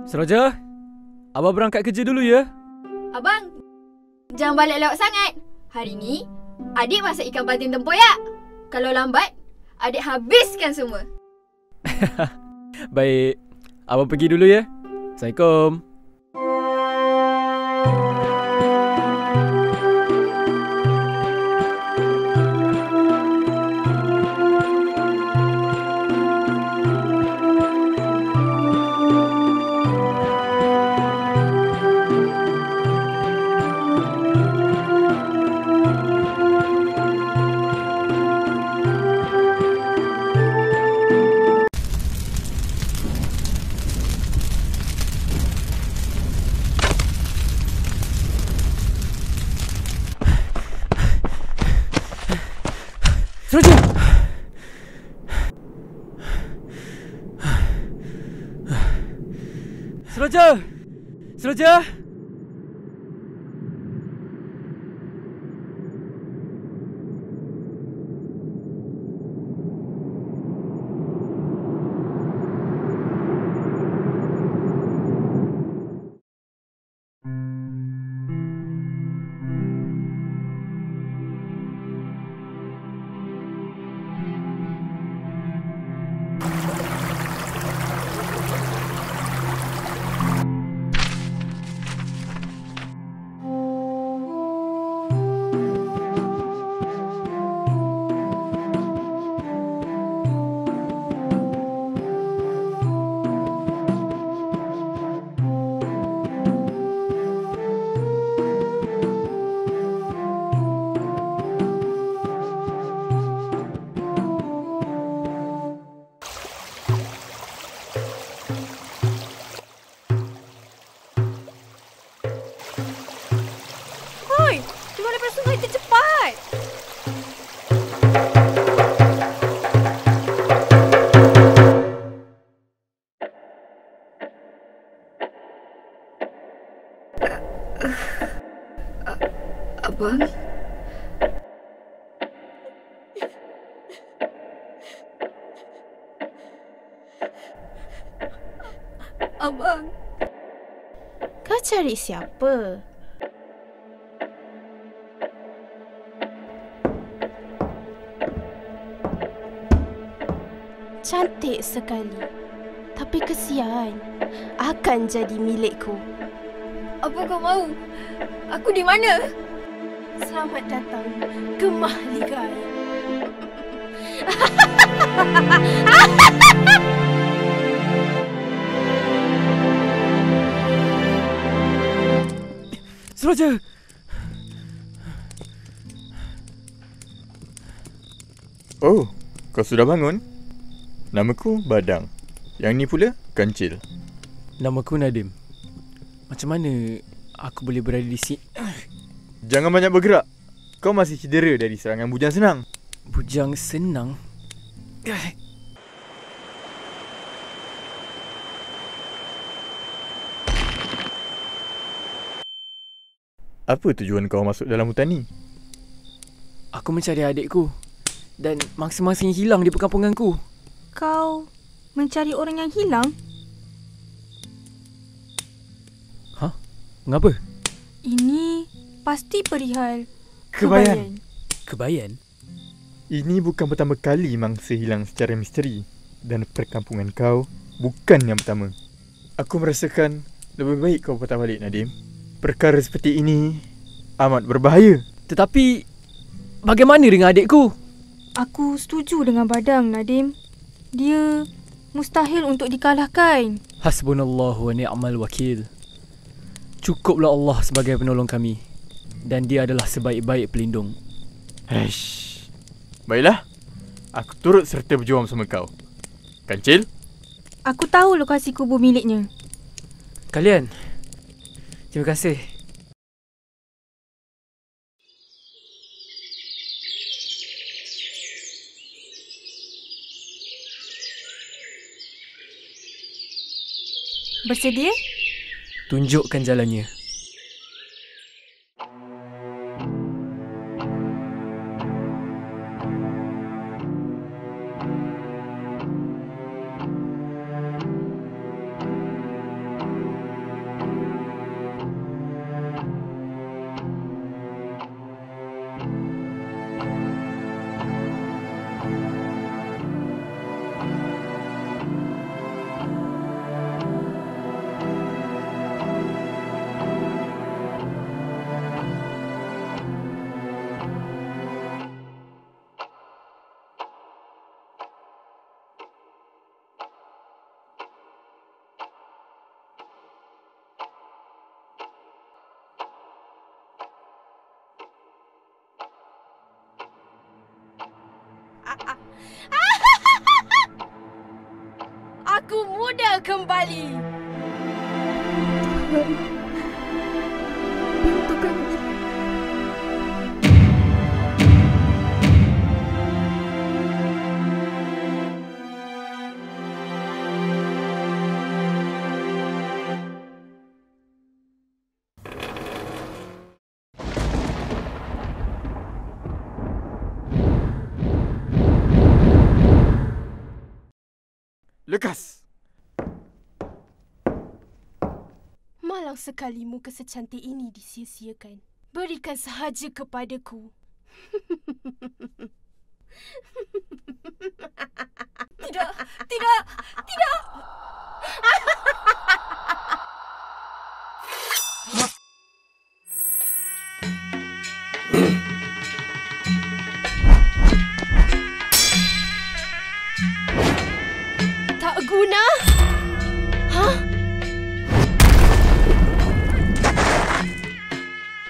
Seroja, Abang berangkat kerja dulu ya. Abang, jangan balik lewat sangat. Hari ni, adik masak ikan patin tempoyak. Kalau lambat, adik habiskan semua. Baik, Abang pergi dulu ya. Assalamualaikum. Seroja! Seroja! Seroja! Hoi, keluar daripada sungai tu cepat. Abang? Abang. Kau cari siapa? Cantik sekali. Tapi kesian. Akan jadi milikku. Apa kau mahu? Aku di mana? Selamat datang ke Mahligai. Seroja! Oh, kau sudah bangun? Namaku Badang. Yang ni pula Kancil. Namaku Nadim. Macam mana aku boleh berada di sini? Jangan banyak bergerak. Kau masih cedera dari serangan bujang senang. Bujang senang? Apa tujuan kau masuk dalam hutan ni? Aku mencari adikku dan mangsa-mangsa yang hilang di perkampunganku. Kau mencari orang yang hilang? Hah? Mengapa? Ini pasti perihal Kebayan. Kebayan? Ini bukan pertama kali mangsa hilang secara misteri. Dan perkampungan kau bukan yang pertama. Aku merasakan lebih baik kau patah balik, Nadim. Perkara seperti ini amat berbahaya. Tetapi bagaimana dengan adikku? Aku setuju dengan Badang, Nadim. Dia mustahil untuk dikalahkan. Hasbunallahu wa ni'mal wakil. Cukuplah Allah sebagai penolong kami. Dan dia adalah sebaik-baik pelindung. Heish. Baiklah. Aku turut serta berjuang bersama kau. Kancil? Aku tahu lokasi kubur miliknya. Kalian, terima kasih. Bersedia? Tunjukkan jalannya. Aku muda kembali. Bantu kami. Lekas! Malang sekali muka secantik ini disia-siakan. Berikan sahaja kepadaku. Tidak, tidak, tidak. Tak guna? Hah?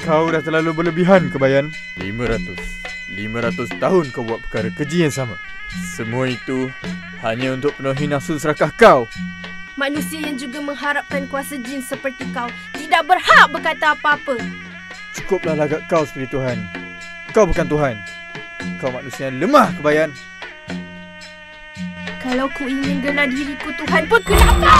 Kau dah terlalu berlebihan, Kebayan. 500 tahun kau buat perkara keji yang sama. Semua itu hanya untuk penuhi nafsu serakah kau. Manusia yang juga mengharapkan kuasa jin seperti kau tidak berhak berkata apa-apa. Cukuplah lagak kau seperti Tuhan. Kau bukan Tuhan. Kau manusia yang lemah, Kebayan. Kalau ku ingin gelar diriku Tuhan pun kenapa?